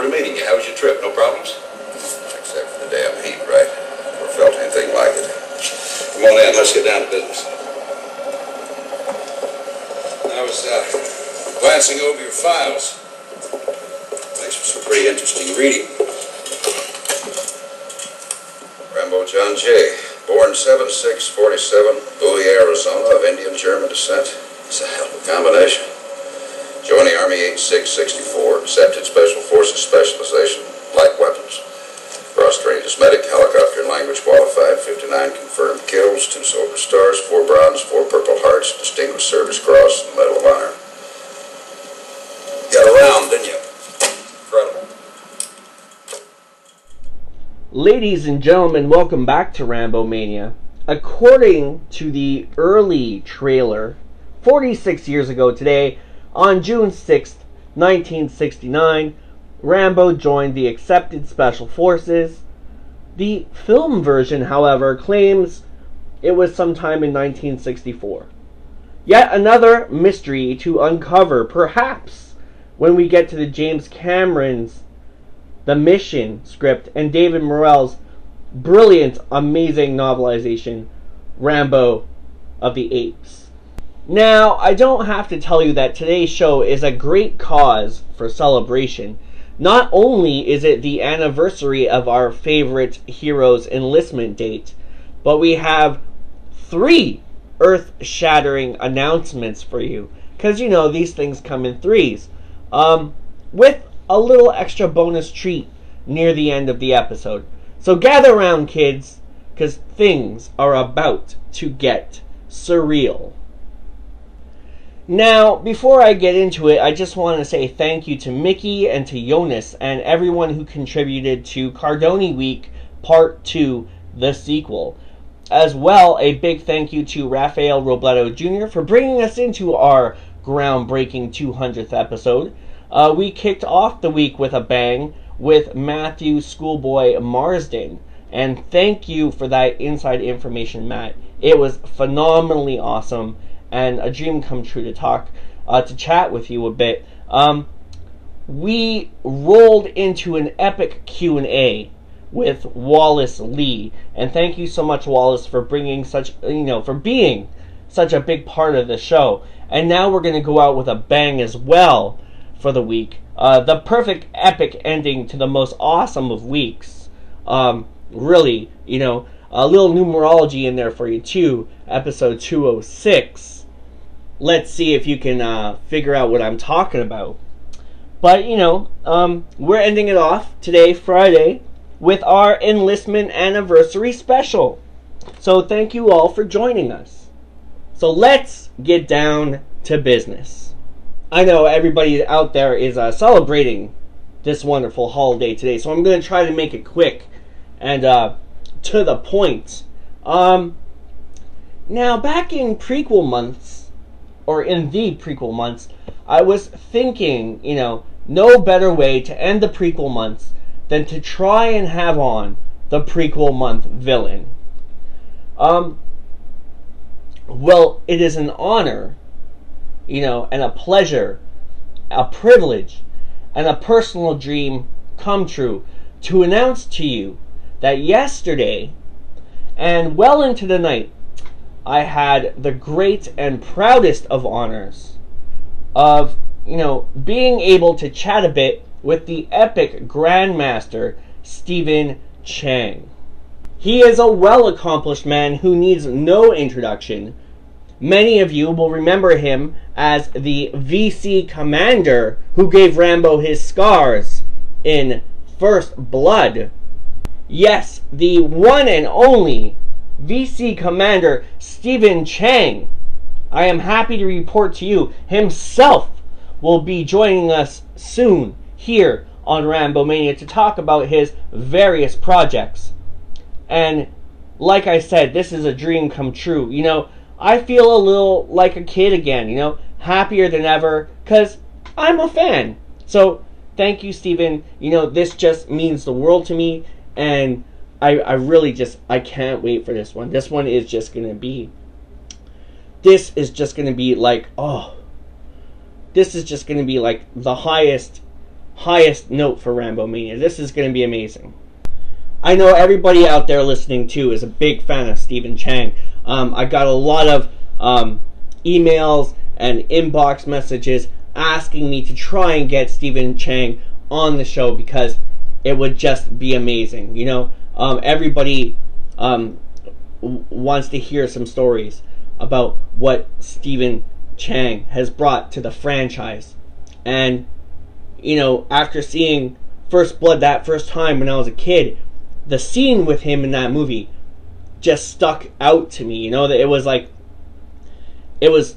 forward to meeting you. How was your trip? No problems? Except for the damn heat, right? Never felt anything like it. Come on in. Let's get down to business. I was glancing over your files. Makes for some pretty interesting reading. Rambo John J. Born 7/6/47, Bowie, Arizona, of Indian German descent. It's a hell of a combination. Joined the Army 8/6/64, accepted Special Forces specialization, light weapons. Cross-trained as medic, helicopter and language qualified, 59 confirmed kills, 2 Silver Stars, 4 Bronze, 4 Purple Hearts, Distinguished Service Cross, and Medal of Honor. Got around, didn't you? Incredible. Ladies and gentlemen, welcome back to RAMBOMANIA. According to the early trailer, 46 years ago today, on June 6th, 1969, Rambo joined the accepted Special Forces. The film version, however, claims it was sometime in 1964. Yet another mystery to uncover, perhaps, when we get to the James Cameron's The Mission script and David Morrell's brilliant, amazing novelization, Rambo of the Apes. Now, I don't have to tell you that today's show is a great cause for celebration. Not only is it the anniversary of our favorite hero's enlistment date, but we have 3 earth-shattering announcements for you. Because, you know, these things come in 3s. With a little extra bonus treat near the end of the episode. So gather around, kids, because things are about to get surreal. Now, before I get into it, I just want to say thank you to Mickey and to Jonas and everyone who contributed to Cardoni Week Part 2, the sequel. As well, a big thank you to Rafael Robledo Jr. for bringing us into our groundbreaking 200th episode. We kicked off the week with a bang with Matthew Schoolboy Marsden. And thank you for that inside information, Matt. It was phenomenally awesome. And a dream come true to chat with you a bit. We rolled into an epic Q&A with Wallace Lee, and thank you so much, Wallace, for bringing for being such a big part of the show. And now we're going to go out with a bang as well for the week. The perfect epic ending to the most awesome of weeks. Really, a little numerology in there for you too. Episode 206. Let's see if you can figure out what I'm talking about. But, we're ending it off today, Friday, with our enlistment anniversary special. So thank you all for joining us. So let's get down to business. I know everybody out there is celebrating this wonderful holiday today, so I'm going to try to make it quick and to the point. Now, back in prequel months, or in the prequel months, I was thinking, no better way to end the prequel months than to try and have on the prequel month villain. Well, it is an honor, and a pleasure, a privilege, and a personal dream come true to announce to you that yesterday, and well into the night, I had the great and proudest of honors of, being able to chat a bit with the epic Grandmaster, Stephen Chang. He is a well-accomplished man who needs no introduction. Many of you will remember him as the VC commander who gave Rambo his scars in First Blood. Yes, the one and only VC Commander Stephen Chang. I am happy to report to you himself will be joining us soon here on RAMBOMANIA to talk about his various projects. And like I said, this is a dream come true. I feel a little like a kid again, happier than ever, because I'm a fan. So thank you, Stephen. This just means the world to me, and I really I can't wait for this one. This one is just going to be, this is just going to be like the highest highest note for RAMBOMANIA. This is going to be amazing. I know everybody out there listening too is a big fan of Stephen Chang. I got a lot of emails and inbox messages asking me to try and get Stephen Chang on the show because it would just be amazing. You know, everybody wants to hear some stories about what Stephen Chang has brought to the franchise. And, you know, after seeing First Blood that first time when I was a kid, the scene with him in that movie just stuck out to me. You know, that it was like, it was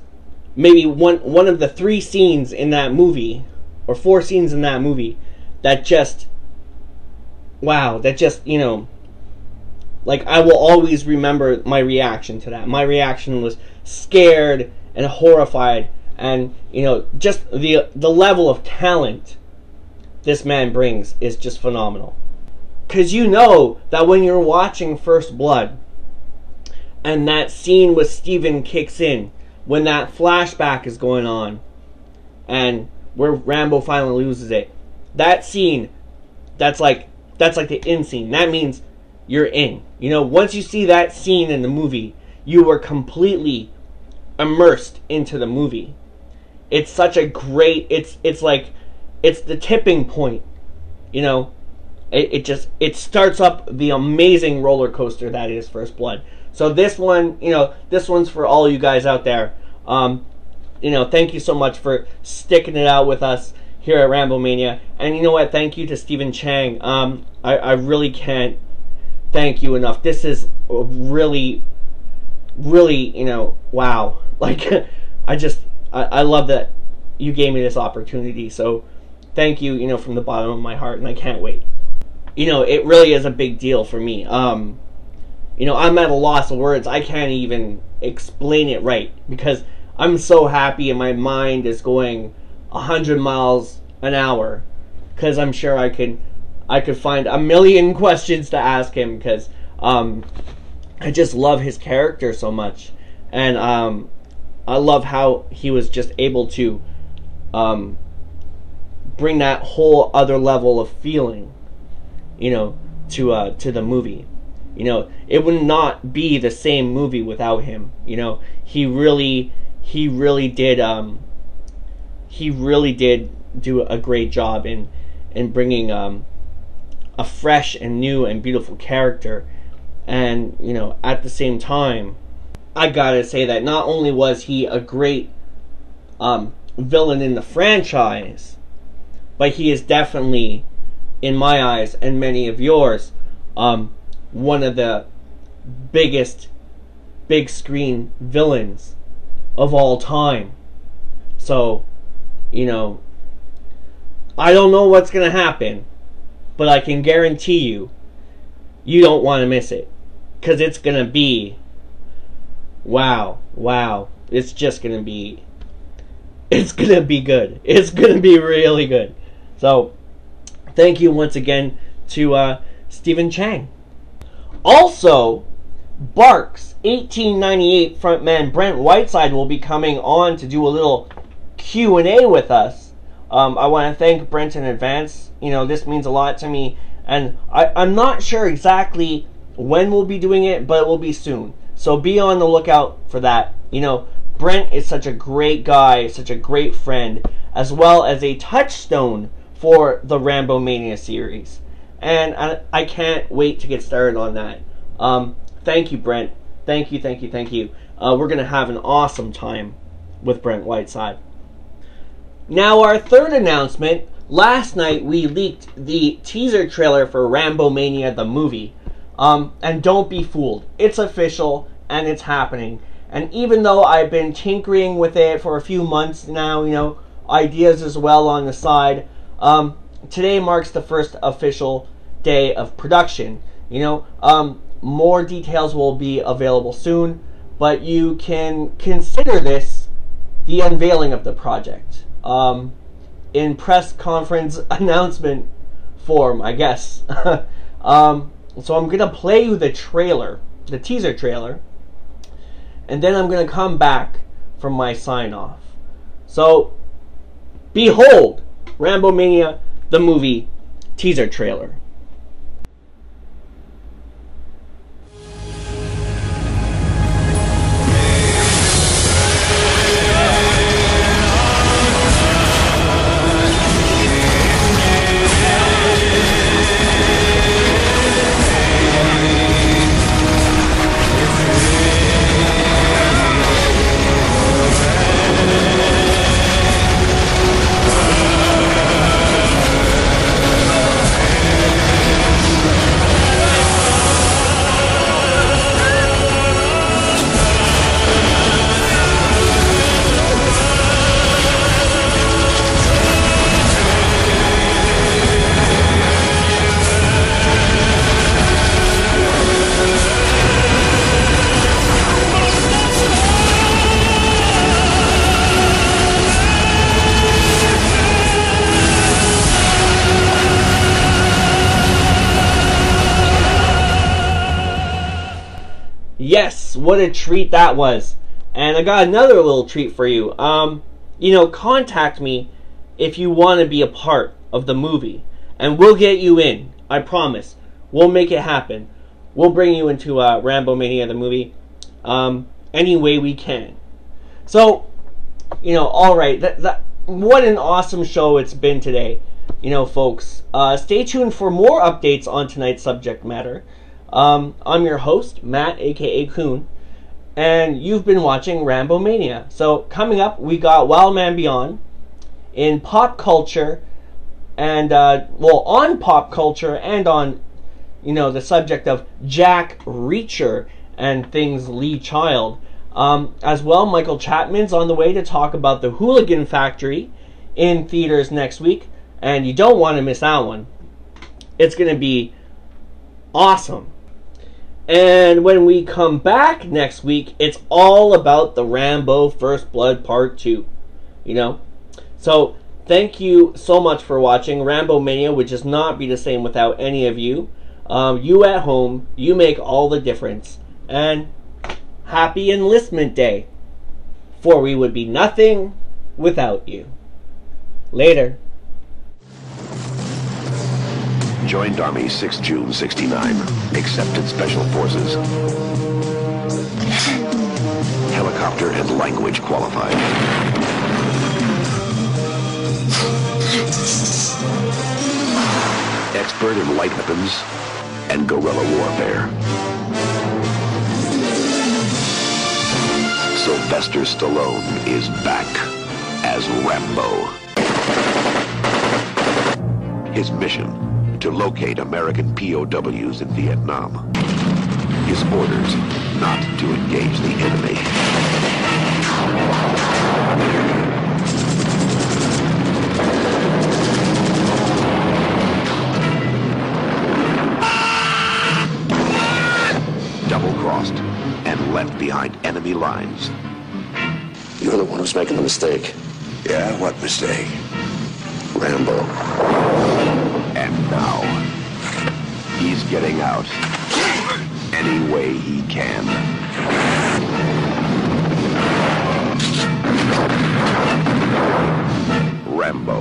maybe one of the 3 scenes in that movie, or 4 scenes in that movie, that just, wow, that just, you know, like, I will always remember my reaction to that. My reaction was scared and horrified, and, you know, just the level of talent this man brings is just phenomenal. Because you know that when you're watching First Blood, and that scene with Stephen kicks in, when that flashback is going on, and where Rambo finally loses it, that scene, that's like the in scene. That means you're in. You know, once you see that scene in the movie, you are completely immersed into the movie. It's such a great, it's like, it's the tipping point, you know. It starts up the amazing roller coaster that is First Blood. So this one, you know, this one's for all you guys out there. You know, thank you so much for sticking it out with us here at RAMBOMANIA. And you know what? Thank you to Stephen Chang. I really can't thank you enough. This is really, really, you know, wow. Like, I love that you gave me this opportunity. So thank you, you know, from the bottom of my heart, and I can't wait. You know, it really is a big deal for me. You know, I'm at a loss of words. I can't even explain it right because I'm so happy and my mind is going 100 miles an hour because I'm sure I could find a million questions to ask him because I just love his character so much, and I love how he was just able to bring that whole other level of feeling, you know, to the movie. You know, it would not be the same movie without him. You know, he really did do a great job in bringing a fresh and new and beautiful character. And, you know, at the same time, I gotta say that not only was he a great villain in the franchise, but he is definitely, in my eyes and many of yours, one of the biggest big screen villains of all time. So, you know, I don't know what's gonna happen, but I can guarantee you, you don't want to miss it, because it's gonna be wow. It's just gonna be, it's gonna be good. It's gonna be really good. So thank you once again to Stephen Chang. Also, Barks 1898 frontman Brent Whiteside will be coming on to do a little Q&A with us. I want to thank Brent in advance. You know, this means a lot to me, and I'm not sure exactly when we'll be doing it, but it will be soon. So be on the lookout for that. You know, Brent is such a great guy, such a great friend, as well as a touchstone for the RAMBOMANIA series. And I can't wait to get started on that. Thank you, Brent. Thank you. We're going to have an awesome time with Brent Whiteside. Now, our third announcement. Last night, we leaked the teaser trailer for RAMBOMANIA the movie. And don't be fooled. It's official, and it's happening. And even though I've been tinkering with it for a few months now, you know, ideas as well on the side, today marks the first official day of production. You know, more details will be available soon, but you can consider this the unveiling of the project. In press conference announcement form, I guess. So I'm going to play you the trailer, the teaser trailer, and then I'm going to come back for my sign-off. So, behold, RAMBOMANIA the movie teaser trailer. Yes, what a treat that was. And I got another little treat for you. Contact me if you want to be a part of the movie. And we'll get you in. I promise. We'll make it happen. We'll bring you into RAMBOMANIA the movie any way we can. So, alright. What an awesome show it's been today. Folks. Stay tuned for more updates on tonight's subject matter. I'm your host, Matt, aka Coon, and you've been watching RAMBOMANIA. So, coming up, we got Wild Man Beyond. In pop culture, and, on pop culture, and on, the subject of Jack Reacher and things Lee Child. As well, Michael Chapman's on the way to talk about The Hooligan Factory in theaters next week, and you don't want to miss that one. It's going to be awesome. And when we come back next week, it's all about the Rambo First Blood Part 2. So, thank you so much for watching. RAMBOMANIA would just not be the same without any of you. You at home, you make all the difference. And happy Enlistment Day. For we would be nothing without you. Later. Joined Army 6 June 69. Accepted Special Forces. Helicopter and language qualified. Expert in light weapons and guerrilla warfare. Sylvester Stallone is back as Rambo. His mission: to locate American POWs in Vietnam. His orders: not to engage the enemy. Double-crossed and left behind enemy lines. You're the one who's making the mistake. Yeah, what mistake? Rambo. And now, he's getting out any way he can. Rambo,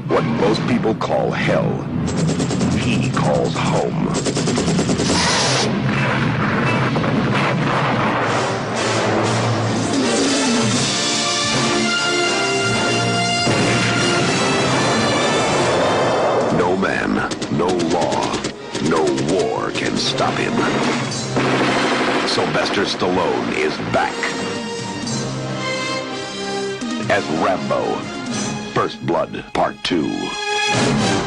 what most people call hell, he calls home. No man, no law, no war can stop him. Sylvester Stallone is back as Rambo, First Blood Part 2.